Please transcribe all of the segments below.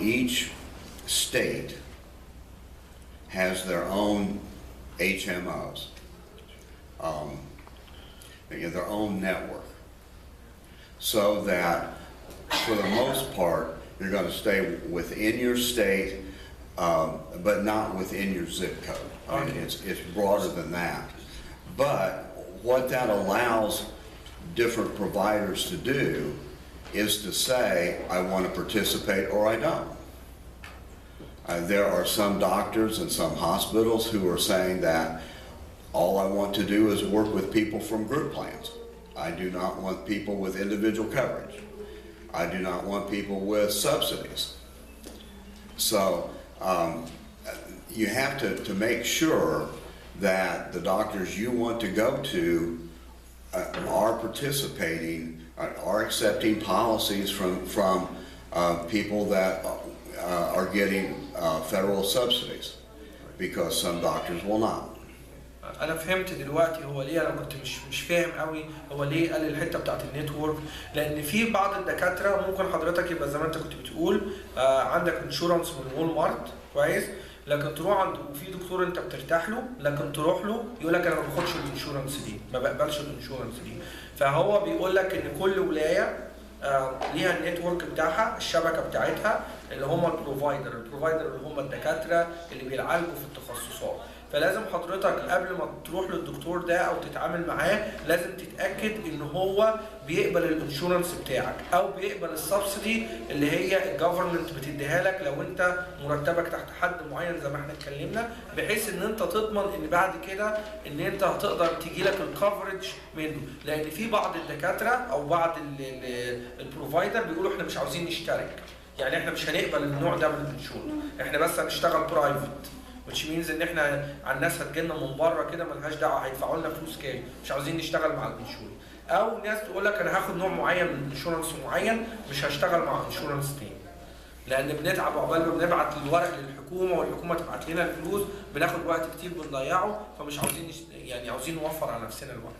each state has their own HMOs, their own network, so that for the most part, you're going to stay within your state, but not within your zip code. I mean, it's broader than that. But what that allows different providers to do is to say, I want to participate or I don't. There are some doctors and some hospitals who are saying that all I want to do is work with people from group plans. I do not want people with individual coverage. I do not want people with subsidies. So you have to make sure that the doctors you want to go to are participating, are accepting policies from people that are getting federal subsidies, because some doctors will not. انا فهمت دلوقتي هو ليه. انا كنت مش فاهم قوي هو ليه قال الحته بتاعت النتورك، لان في بعض الدكاتره ممكن حضرتك يبقى زي ما انت كنت بتقول عندك انشورنس من وول مارت كويس، لكن تروح عند وفي دكتور انت بترتاح له، لكن تروح له يقول لك انا ما باخدش الانشورنس دي، ما بقبلش الانشورنس دي. فهو بيقول لك ان كل ولايه ليها النتورك بتاعها، الشبكه بتاعتها اللي هم البروفايدر اللي هم الدكاتره اللي بيعالجوا في التخصصات. فلازم حضرتك قبل ما تروح للدكتور ده او تتعامل معاه لازم تتاكد ان هو بيقبل الانشورنس بتاعك او بيقبل السبسيدي اللي هي الجفرمنت بتديها لك لو انت مرتبك تحت حد معين زي ما احنا اتكلمنا، بحيث ان انت تضمن ان بعد كده ان انت هتقدر تيجي لك الكفرج منه. لان في بعض الدكاتره او بعض البروفايدر بيقولوا احنا مش عاوزين نشترك، يعني احنا مش هنقبل النوع ده من الانشورنس، احنا بس هنشتغل برايفت، which means ان احنا على الناس هتجيلنا من بره كده ملهاش دعوه، هيدفعوا لنا فلوس كام، مش عاوزين نشتغل مع الانشورنس. او ناس تقول لك انا هاخد نوع معين من انشورنس معين مش هشتغل مع انشورنس تاني، لان بنتعب عقبال ما بنبعت الورق للحكومه والحكومه تبعت لنا الفلوس، بناخد وقت كتير بنضيعه، فمش عاوزين يعني عاوزين نوفر على نفسنا الوقت.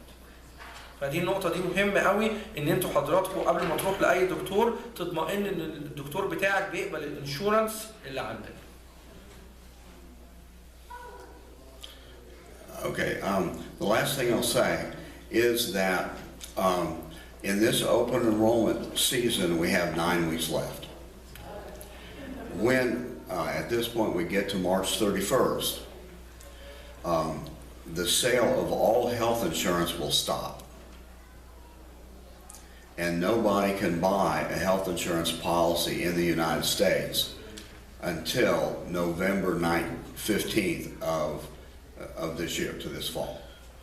فدي النقطه دي مهمه قوي ان انتوا حضراتكم قبل ما تروح لاي دكتور تطمئن ان الدكتور بتاعك بيقبل الانشورنس اللي عندك. Okay, the last thing I'll say is that in this open enrollment season, we have 9 weeks left. When, at this point, we get to March 31st, the sale of all health insurance will stop. And nobody can buy a health insurance policy in the United States until November 15th of this year, to this fall.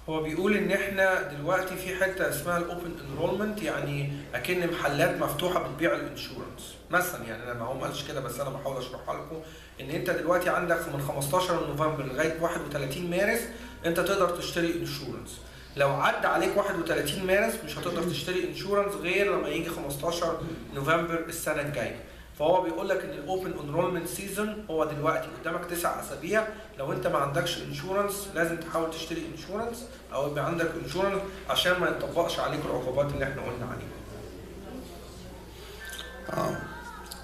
هو بيقول ان احنا دلوقتي في حته اسمها الاوبن انرولمنت، يعني اكن محلات مفتوحه بتبيع الانشورنس مثلا، يعني انا ما هو ما قالش كده بس انا بحاول اشرحها لكم ان انت دلوقتي عندك من 15 نوفمبر لغايه 31 مارس انت تقدر تشتري انشورنس. لو عدى عليك 31 مارس مش هتقدر تشتري انشورنس غير لما يجي 15 نوفمبر السنه الجايه. فهو بيقول لك ان الاوبن انرولمنت سيزون هو دلوقتي قدامك 9 اسابيع، لو انت ما عندكش انشورنس لازم تحاول تشتري انشورنس او يبقى عندك انشورنس عشان ما يطبقش عليك العقوبات اللي احنا قلنا عليها.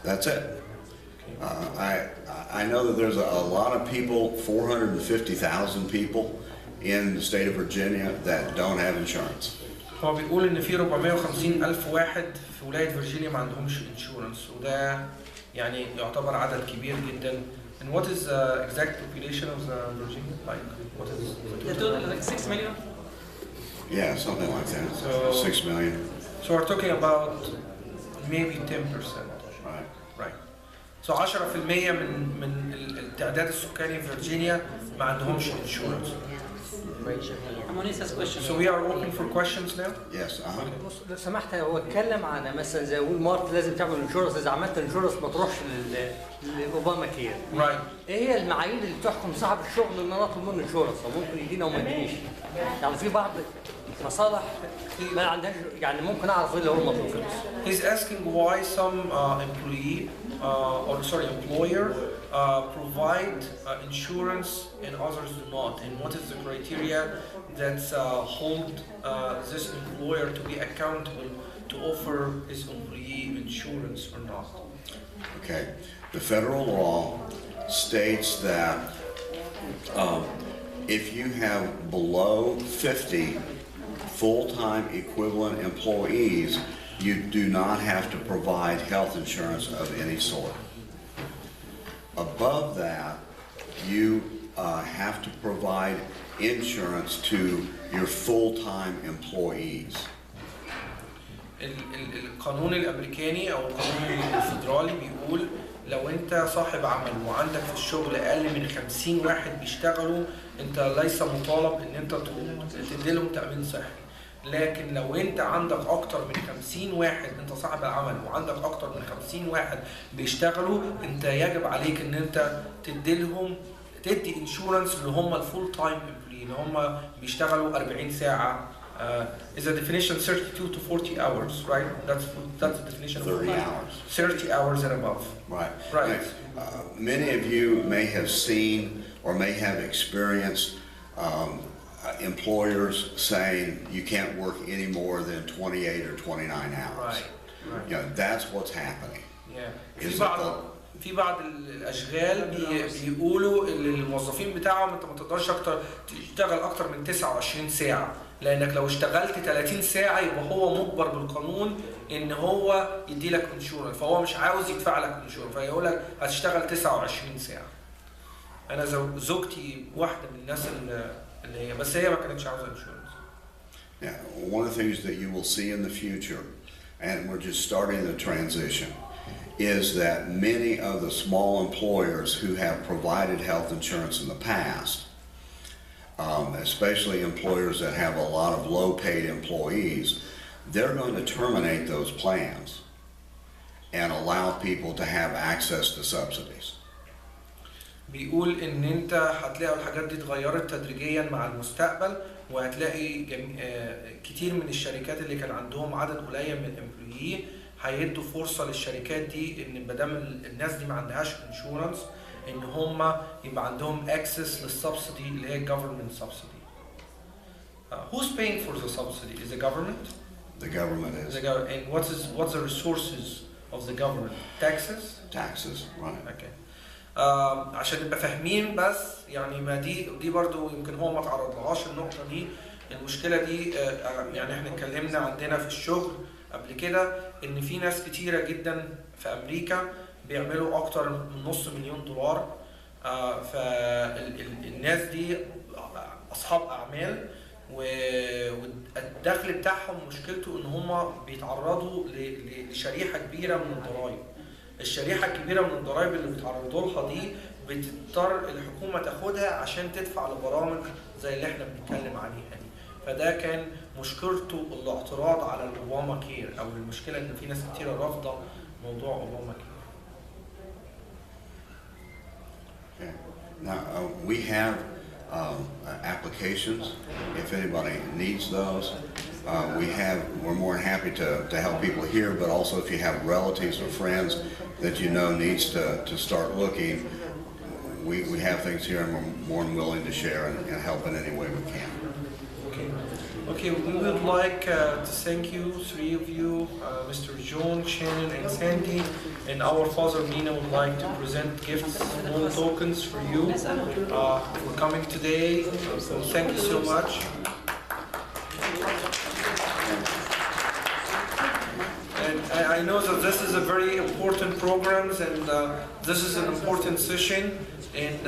That's it. I know that there's a lot of people, 450,000 people in the state of Virginia that don't have insurance. هو بيقول ان في 450,000 واحد في ولايه فيرجينيا ما عندهمش انشورنس، وده يعني يعتبر عدد كبير جدا. And what is the exact population of the Virginia? Like what is like 6 million? Yeah, something like that. So, 6 million. So we're talking about maybe 10%. Right. Right. So 10% من التعداد السكاني في فيرجينيا ما عندهمش انشورنس. So we are open for questions now. Yes. بص لو سمحت، هو اتكلم عن مثلا زي وول مارت لازم تعمل انشورنس، اذا عملت انشورنس ما تروحش لاوباما كير. Right. ايه هي المعايير اللي بتحكم صاحب الشغل ان انا اطلب منه انشورنس او ممكن يدينا وما يدينيش؟ يعني في بعض مصالح ما عندهاش، يعني ممكن اعرف ايه اللي هو المطلوب. He's asking why some employer provide insurance and others do not, and what is the criteria that hold this employer to be accountable to offer his employee insurance or not? Okay, the federal law states that if you have below 50 full-time equivalent employees, you do not have to provide health insurance of any sort. Above that, you have to provide insurance to your full-time employees. القانون الامريكاني او القانون الفيدرالي بيقول لو انت صاحب عمل وعندك في الشغل اقل من 50 واحد بيشتغلوا، انت ليس مطالب ان انت تديلهم تامين صحي. لكن لو انت عندك اكتر من 50 واحد، انت صاحب العمل وعندك اكتر من 50 واحد بيشتغلوا، انت يجب عليك ان انت تدي انشورنس اللي هم الفول تايم امبلوي اللي هم بيشتغلوا 40 ساعه. Is a definition 32 to 40 hours, right? That's the definition of 30 hours. 30 hours and above. Right. Right. Many of you may have seen or may have experienced employers saying you can't work any more than 28 or 29 hours. Right. You know, that's what's happening. Yeah. في بعض الاشغال بيقولوا للموظفين بتاعهم انت ما تقدرش تشتغل اكتر من 29 ساعه، لانك لو اشتغلت 30 ساعه يبقى هو مجبر بالقانون ان هو يدي لك انشورنس، فهو مش عاوز يدفع لك انشورنس فيقول لك هتشتغل 29 ساعه. انا زوجتي واحده من الناس اللي هي بس هي ما كانتش عاوزه انشورنس. Yeah, one of the things that you will see in the future, and we're just starting the transition, is that many of the small employers who have provided health insurance in the past, especially employers that have a lot of low-paid employees, they're going to terminate those plans and allow people to have access to subsidies. بيقول ان انت هتلاقي الحاجات دي اتغيرت تدريجيا مع المستقبل، وهتلاقي كتير من الشركات اللي كان عندهم عدد قليل من الامبلويي هيدوا فرصه للشركات دي ان ما دام الناس دي ما عندهاش انشورنس ان هم يبقى عندهم اكسس للسبسيدي اللي هي government subsidy. Who's paying for the subsidy? Is the government? The government is. And what's the resources of the government? Taxes? Taxes, right. Okay. عشان نبقى فاهمين بس يعني ما دي برضو يمكن هو ما تعرضلهاش النقطه دي. المشكله دي يعني احنا اتكلمنا عندنا في الشغل قبل كده ان في ناس كتيره جدا في امريكا بيعملوا اكتر من $500,000. فالناس دي اصحاب اعمال والدخل بتاعهم مشكلته ان هم بيتعرضوا لشريحه كبيره من الضرائب. الشريحه الكبيره من الضرائب اللي بيتعرضوا لها دي بتضطر الحكومه تاخدها عشان تدفع لبرامج زي اللي احنا بنتكلم عليها دي. فده كان مشكلته الاعتراض على الاوباما كير، او المشكله ان في ناس كتير رافضه موضوع اوباما كير. Okay. Now we have applications. If anybody needs those, we're more than happy to help people here. But also, if you have relatives or friends that you know needs to start looking, we have things here, and we're more than willing to share and help in any way we can. Okay, we would like to thank you, three of you, Mr. John, Shannon, and Sandy, and our father Mina would like to present gifts, small tokens for you for coming today. So thank you so much. And I know that this is a very important program, and this is an important session, and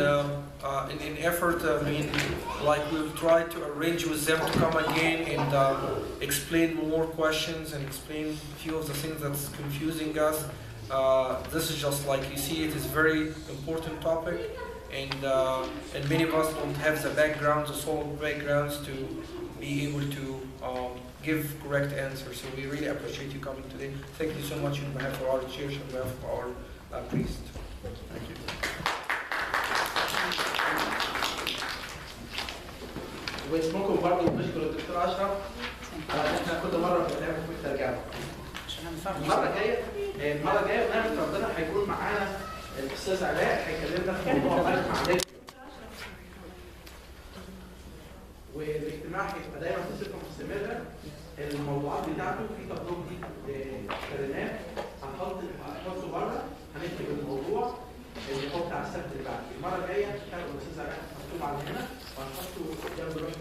in effort, I mean, like we'll try to arrange with them to come again and explain more questions and explain a few of the things that's confusing us. This is just like you see, it is a very important topic, and many of us don't have the backgrounds, the solid backgrounds to be able to give correct answers. So we really appreciate you coming today. Thank you so much on behalf of our church and on behalf of our priest. Thank you. واسمكم برضه بنشكر الدكتور اشرف على ان احنا كل مره بنعمل في الترجمه. المره الجايه بنعمه ربنا هيكون معانا الاستاذ علاء هيكلمنا في موضوع مع نجم. والاجتماع هيبقى دايما في صفه مستمره. الموضوعات بتاعته في تطبيق جديد خدناه هنحطه بره هنكتب الموضوع اللي هو بتاع السبت اللي بعد. المره الجايه هتلاقوا الاستاذ علاء مكتوب على هنا وهنحطه جنب الواحد